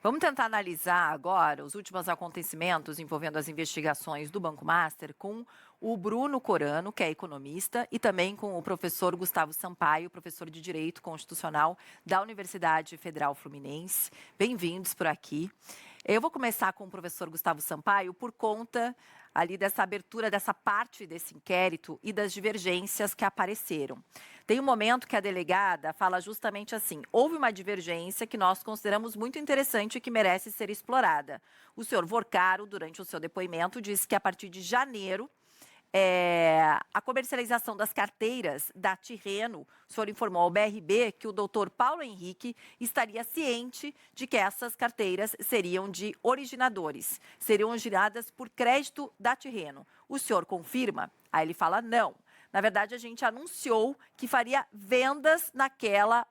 Vamos tentar analisar agora os últimos acontecimentos envolvendo as investigações do Banco Master com o Bruno Corano, que é economista, e também com o professor Gustavo Sampaio, professor de Direito Constitucional da Universidade Federal Fluminense. Bem-vindos por aqui. Eu vou começar com o professor Gustavo Sampaio por conta ali dessa abertura dessa parte desse inquérito e das divergências que apareceram. Tem um momento que a delegada fala justamente assim: houve uma divergência que nós consideramos muito interessante e que merece ser explorada. O senhor Vorcaro, durante o seu depoimento, disse que a partir de janeiro, a comercialização das carteiras da Tirreno, o senhor informou ao BRB que o doutor Paulo Henrique estaria ciente de que essas carteiras seriam de originadores, seriam giradas por crédito da Tirreno. O senhor confirma? Aí ele fala não. Na verdade, a gente anunciou que faria vendas naquela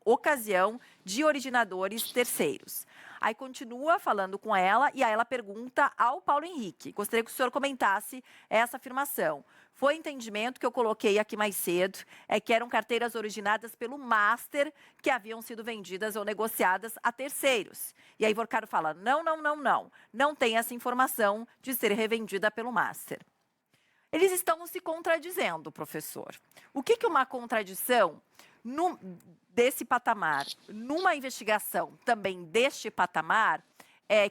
ocasião de originadores terceiros. Aí continua falando com ela e aí ela pergunta ao Paulo Henrique. Gostaria que o senhor comentasse essa afirmação. Foi entendimento que eu coloquei aqui mais cedo, é que eram carteiras originadas pelo Master que haviam sido vendidas ou negociadas a terceiros. E aí Vorcaro fala, não tem essa informação de ser revendida pelo Master. Eles estão se contradizendo, professor. O que é uma contradição desse patamar, numa investigação também deste patamar,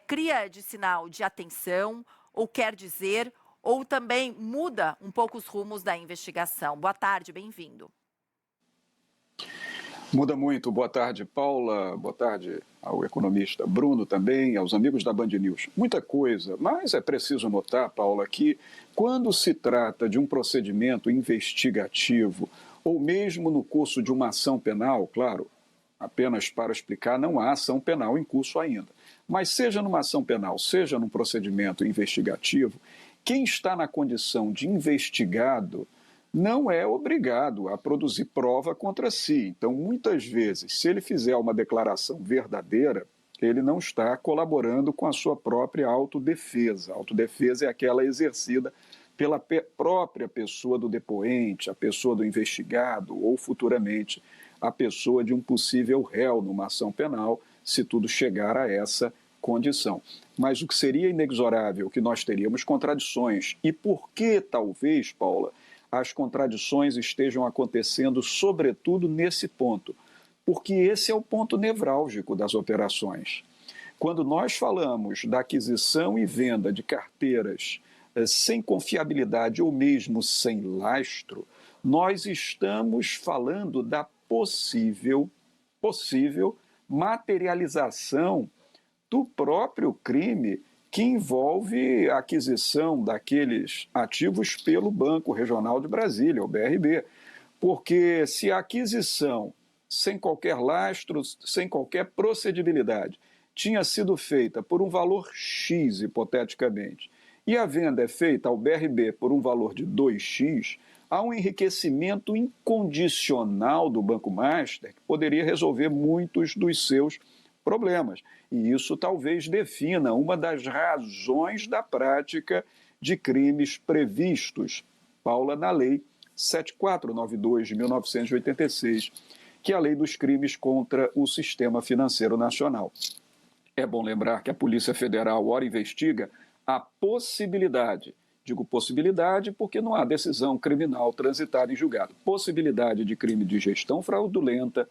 cria de sinal de atenção, ou quer dizer, ou também muda um pouco os rumos da investigação? Boa tarde, bem-vindo. Muda muito. Boa tarde, Paula. Boa tarde ao economista Bruno também, aos amigos da Band News. Muita coisa, mas é preciso notar, Paula, que quando se trata de um procedimento investigativo, ou mesmo no curso de uma ação penal, claro, apenas para explicar, não há ação penal em curso ainda. Mas seja numa ação penal, seja num procedimento investigativo, quem está na condição de investigado não é obrigado a produzir prova contra si. Então, muitas vezes, se ele fizer uma declaração verdadeira, ele não está colaborando com a sua própria autodefesa. A autodefesa é aquela exercida pela própria pessoa do depoente, a pessoa do investigado ou, futuramente, a pessoa de um possível réu numa ação penal, se tudo chegar a essa condição. Mas o que seria inexorável, que nós teríamos contradições. E por que, talvez, Paula, as contradições estejam acontecendo, sobretudo nesse ponto? Porque esse é o ponto nevrálgico das operações. Quando nós falamos da aquisição e venda de carteiras sem confiabilidade ou mesmo sem lastro, nós estamos falando da possível materialização do próprio crime que envolve a aquisição daqueles ativos pelo Banco Regional de Brasília, o BRB. Porque se a aquisição, sem qualquer lastro, sem qualquer procedibilidade, tinha sido feita por um valor X, hipoteticamente, e a venda é feita ao BRB por um valor de 2x, há um enriquecimento incondicional do Banco Master que poderia resolver muitos dos seus problemas. E isso talvez defina uma das razões da prática de crimes previstos, Paula, na Lei 7492 de 1986, que é a Lei dos Crimes contra o Sistema Financeiro Nacional. É bom lembrar que a Polícia Federal, ora investiga a possibilidade, digo possibilidade porque não há decisão criminal transitada em julgado, possibilidade de crime de gestão fraudulenta,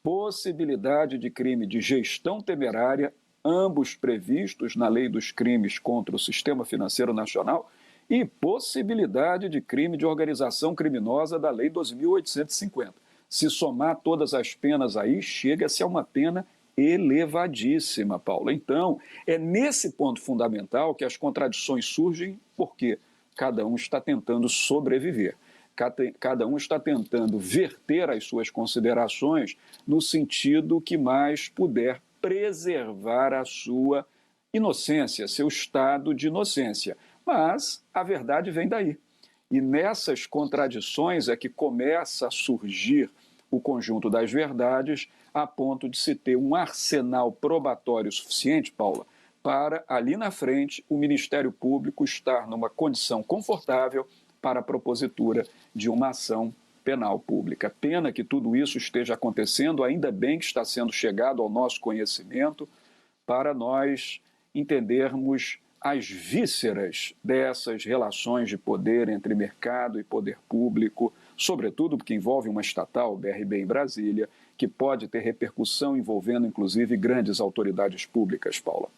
possibilidade de crime de gestão temerária, ambos previstos na Lei dos Crimes contra o Sistema Financeiro Nacional, e possibilidade de crime de organização criminosa da Lei 2.850. Se somar todas as penas aí, chega-se a uma pena elevadíssima, Paula. Então, é nesse ponto fundamental que as contradições surgem, porque cada um está tentando sobreviver. Cada um está tentando verter as suas considerações no sentido que mais puder preservar a sua inocência, seu estado de inocência. Mas a verdade vem daí. E nessas contradições é que começa a surgir o conjunto das verdades, a ponto de se ter um arsenal probatório suficiente, Paula, para, ali na frente, o Ministério Público estar numa condição confortável para a propositura de uma ação penal pública. Pena que tudo isso esteja acontecendo, ainda bem que está sendo chegado ao nosso conhecimento, para nós entendermos as vísceras dessas relações de poder entre mercado e poder público, sobretudo porque envolve uma estatal, o BRB em Brasília, que pode ter repercussão envolvendo, inclusive, grandes autoridades públicas, Paula.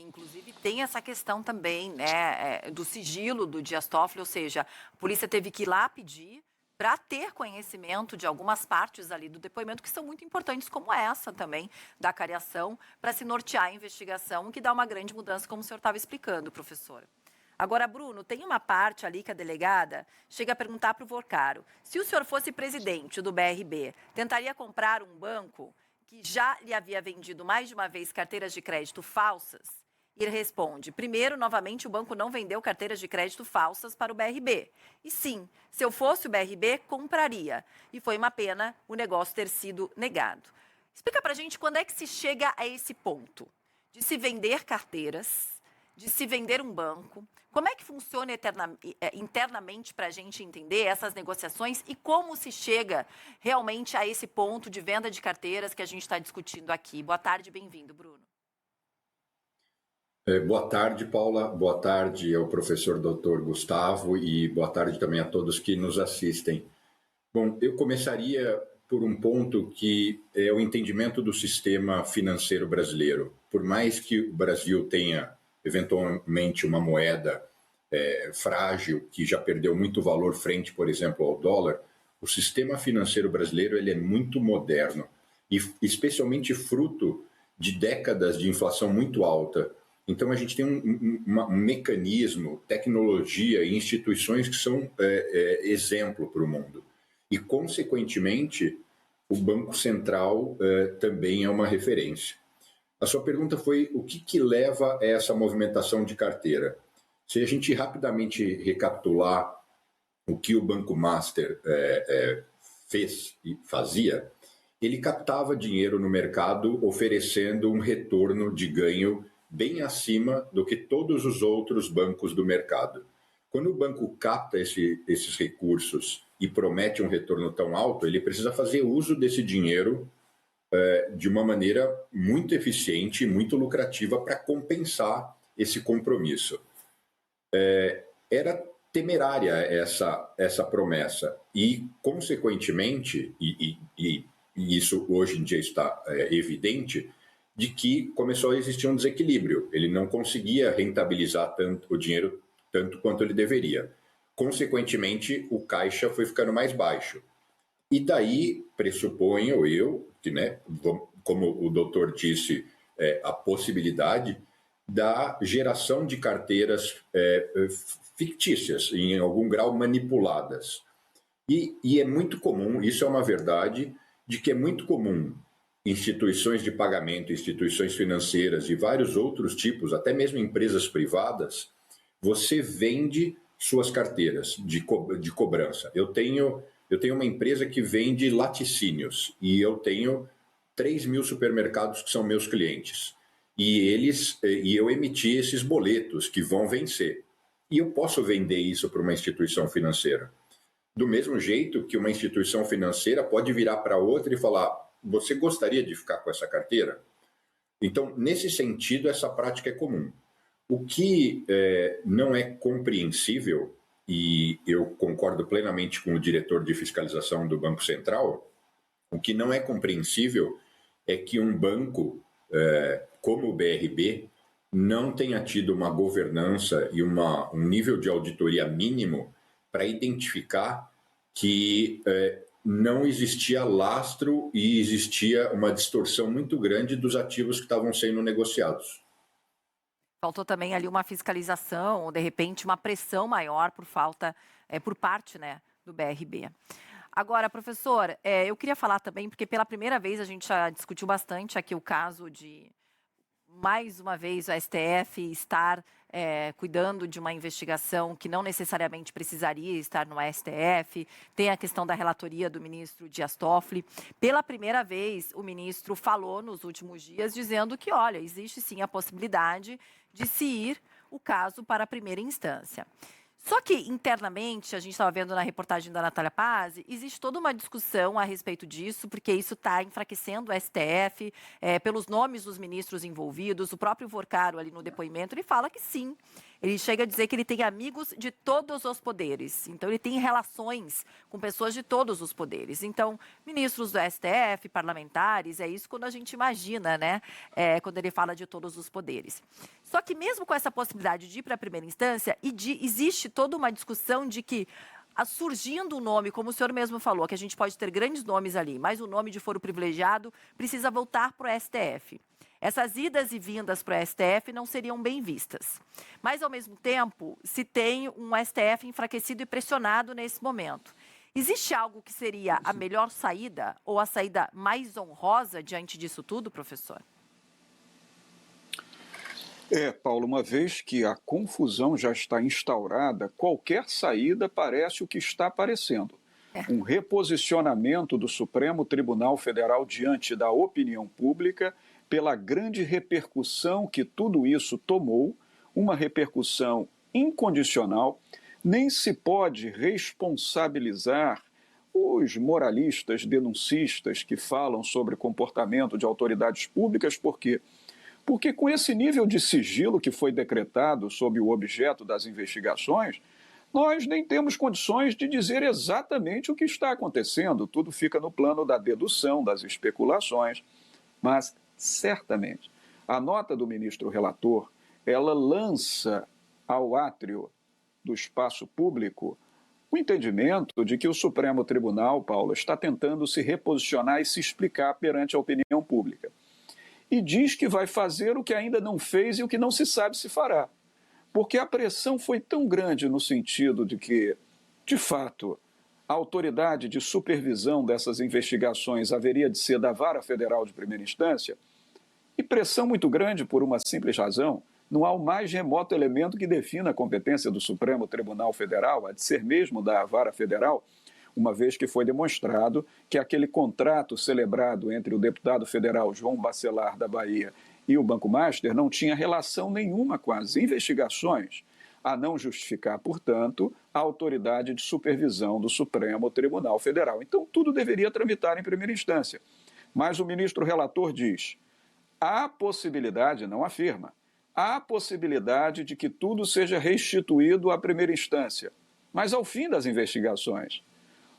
Inclusive tem essa questão também, né, do sigilo do Dias Toffoli, ou seja, a polícia teve que ir lá pedir para ter conhecimento de algumas partes ali do depoimento que são muito importantes, como essa também, da cariação, para se nortear a investigação, que dá uma grande mudança, como o senhor estava explicando, professora. Agora, Bruno, tem uma parte ali que a delegada chega a perguntar para o Vorcaro, se o senhor fosse presidente do BRB, tentaria comprar um banco que já lhe havia vendido mais de uma vez carteiras de crédito falsas? E ele responde, primeiro, novamente, o banco não vendeu carteiras de crédito falsas para o BRB. E sim, se eu fosse o BRB, compraria. E foi uma pena o negócio ter sido negado. Explica para a gente quando é que se chega a esse ponto de se vender carteiras, de se vender um banco. Como é que funciona internamente para a gente entender essas negociações e como se chega realmente a esse ponto de venda de carteiras que a gente está discutindo aqui? Boa tarde, bem-vindo, Bruno. Boa tarde, Paula. Boa tarde ao professor Dr. Gustavo e boa tarde também a todos que nos assistem. Bom, eu começaria por um ponto que é o entendimento do sistema financeiro brasileiro. Por mais que o Brasil tenha, eventualmente, uma moeda frágil, que já perdeu muito valor frente, por exemplo, ao dólar, o sistema financeiro brasileiro ele é muito moderno e especialmente fruto de décadas de inflação muito alta. Então, a gente tem um mecanismo, tecnologia e instituições que são exemplo para o mundo. E, consequentemente, o Banco Central também é uma referência. A sua pergunta foi o que leva a essa movimentação de carteira. Se a gente rapidamente recapitular o que o Banco Master fez e fazia, ele captava dinheiro no mercado oferecendo um retorno de ganho bem acima do que todos os outros bancos do mercado. Quando o banco capta esses recursos e promete um retorno tão alto, ele precisa fazer uso desse dinheiro de uma maneira muito eficiente e muito lucrativa para compensar esse compromisso. Era temerária essa promessa e, consequentemente, e isso hoje em dia está evidente, de que começou a existir um desequilíbrio. Ele não conseguia rentabilizar o dinheiro tanto quanto ele deveria. Consequentemente, o caixa foi ficando mais baixo. E daí, pressuponho eu, que, né, como o doutor disse, a possibilidade da geração de carteiras fictícias, em algum grau manipuladas. E é muito comum, isso é uma verdade, de que é muito comum instituições de pagamento, instituições financeiras e vários outros tipos, até mesmo empresas privadas, você vende suas carteiras de cobrança. Eu tenho uma empresa que vende laticínios e eu tenho 3.000 supermercados que são meus clientes. E eu emiti esses boletos que vão vencer. E eu posso vender isso para uma instituição financeira. Do mesmo jeito que uma instituição financeira pode virar para outra e falar: você gostaria de ficar com essa carteira? Então, nesse sentido, essa prática é comum. O que não é compreensível, e eu concordo plenamente com o diretor de fiscalização do Banco Central, o que não é compreensível é que um banco como o BRB não tenha tido uma governança e um nível de auditoria mínimo para identificar que não existia lastro e existia uma distorção muito grande dos ativos que estavam sendo negociados. Faltou também ali uma fiscalização, ou de repente uma pressão maior por parte, né, do BRB. Agora, professor, eu queria falar também, porque pela primeira vez a gente já discutiu bastante aqui o caso de, mais uma vez, o STF estar cuidando de uma investigação que não necessariamente precisaria estar no STF. Tem a questão da relatoria do ministro Dias Toffoli. Pela primeira vez, o ministro falou nos últimos dias dizendo que, olha, existe sim a possibilidade de se ir o caso para a primeira instância. Só que internamente, a gente estava vendo na reportagem da Natália Paz, existe toda uma discussão a respeito disso, porque isso está enfraquecendo o STF, pelos nomes dos ministros envolvidos. O próprio Vorcaro, ali no depoimento, ele fala que sim. Ele chega a dizer que ele tem amigos de todos os poderes. Então, ele tem relações com pessoas de todos os poderes. Então, ministros do STF, parlamentares, é isso quando a gente imagina, né? Quando ele fala de todos os poderes. Só que mesmo com essa possibilidade de ir para a primeira instância, existe toda uma discussão de que, surgindo um nome, como o senhor mesmo falou, que a gente pode ter grandes nomes ali, mas o nome de foro privilegiado precisa voltar para o STF. Essas idas e vindas para o STF não seriam bem vistas. Mas, ao mesmo tempo, se tem um STF enfraquecido e pressionado nesse momento. Existe algo que seria a melhor saída ou a saída mais honrosa diante disso tudo, professor? Paulo, uma vez que a confusão já está instaurada, qualquer saída parece o que está aparecendo. Um reposicionamento do Supremo Tribunal Federal diante da opinião pública pela grande repercussão que tudo isso tomou, uma repercussão incondicional. Nem se pode responsabilizar os moralistas, denuncistas que falam sobre comportamento de autoridades públicas, por quê? Porque com esse nível de sigilo que foi decretado sobre o objeto das investigações, nós nem temos condições de dizer exatamente o que está acontecendo. Tudo fica no plano da dedução, das especulações. Mas, certamente, a nota do ministro relator, ela lança ao átrio do espaço público o entendimento de que o Supremo Tribunal, Paulo, está tentando se reposicionar e se explicar perante a opinião pública. E diz que vai fazer o que ainda não fez e o que não se sabe se fará. Porque a pressão foi tão grande no sentido de que, de fato, a autoridade de supervisão dessas investigações haveria de ser da Vara Federal de Primeira Instância, e pressão muito grande por uma simples razão: não há o mais remoto elemento que defina a competência do Supremo Tribunal Federal, a de ser mesmo da Vara Federal, uma vez que foi demonstrado que aquele contrato celebrado entre o deputado federal João Bacelar, da Bahia, e o Banco Master não tinha relação nenhuma com as investigações, a não justificar, portanto, a autoridade de supervisão do Supremo Tribunal Federal. Então, tudo deveria tramitar em primeira instância. Mas o ministro relator diz: há possibilidade, não afirma, há possibilidade de que tudo seja restituído à primeira instância, mas ao fim das investigações.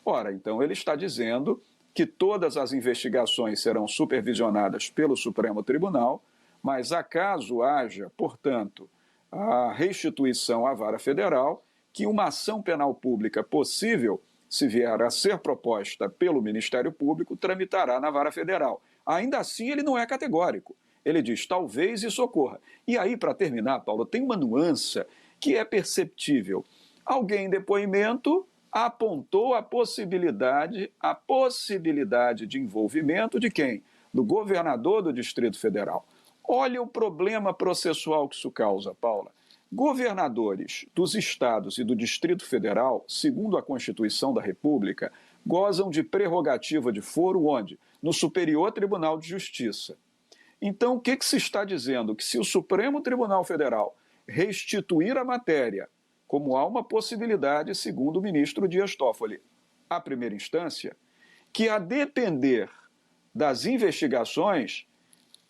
Ora, então ele está dizendo que todas as investigações serão supervisionadas pelo Supremo Tribunal, mas acaso haja, portanto, a restituição à Vara Federal, que uma ação penal pública possível, se vier a ser proposta pelo Ministério Público, tramitará na Vara Federal. Ainda assim, ele não é categórico. Ele diz: talvez isso ocorra. E aí, para terminar, Paulo, tem uma nuance que é perceptível. Alguém em depoimento apontou a possibilidade de envolvimento de quem? Do governador do Distrito Federal. Olha o problema processual que isso causa, Paula. Governadores dos estados e do Distrito Federal, segundo a Constituição da República, gozam de prerrogativa de foro onde? No Superior Tribunal de Justiça. Então, o que se está dizendo? Que se o Supremo Tribunal Federal restituir a matéria, como há uma possibilidade, segundo o ministro Dias Toffoli, à primeira instância, que a depender das investigações,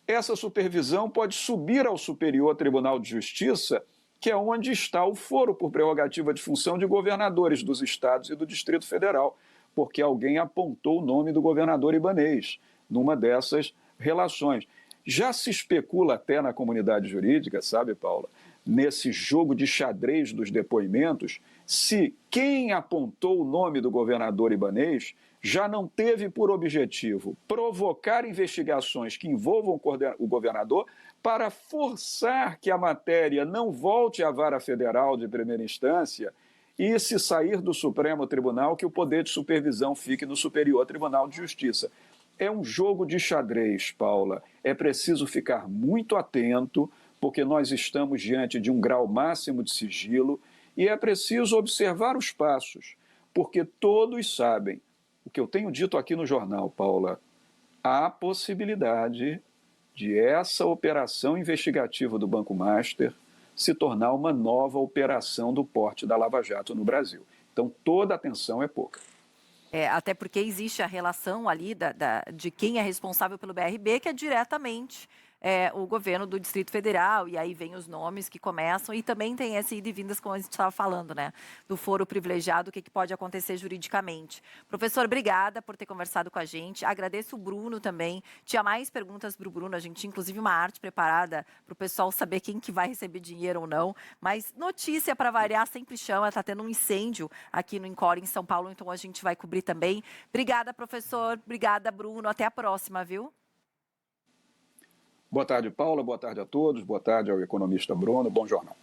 essa supervisão pode subir ao Superior Tribunal de Justiça, que é onde está o foro por prerrogativa de função de governadores dos estados e do Distrito Federal, porque alguém apontou o nome do governador Ibanez numa dessas relações. Já se especula até na comunidade jurídica, sabe, Paula, nesse jogo de xadrez dos depoimentos, se quem apontou o nome do governador Ibanez já não teve por objetivo provocar investigações que envolvam o governador para forçar que a matéria não volte à Vara Federal de primeira instância e, se sair do Supremo Tribunal, que o poder de supervisão fique no Superior Tribunal de Justiça. É um jogo de xadrez, Paula. É preciso ficar muito atento, porque nós estamos diante de um grau máximo de sigilo e é preciso observar os passos, porque todos sabem. O que eu tenho dito aqui no jornal, Paula, há possibilidade de essa operação investigativa do Banco Master se tornar uma nova operação do porte da Lava Jato no Brasil. Então, toda atenção é pouca. Até porque existe a relação ali de quem é responsável pelo BRB, que é diretamente o governo do Distrito Federal, e aí vem os nomes que começam, e também tem esse ida e vindas, como a gente estava falando, né, do foro privilegiado, o que pode acontecer juridicamente. Professor, obrigada por ter conversado com a gente, agradeço o Bruno também, tinha mais perguntas para o Bruno, a gente tinha inclusive uma arte preparada para o pessoal saber quem que vai receber dinheiro ou não, mas notícia para variar sempre chama, está tendo um incêndio aqui no Encore em São Paulo, então a gente vai cobrir também. Obrigada, professor, obrigada, Bruno, até a próxima, viu? Boa tarde, Paula. Boa tarde a todos. Boa tarde ao economista Bruno. Bom jornal.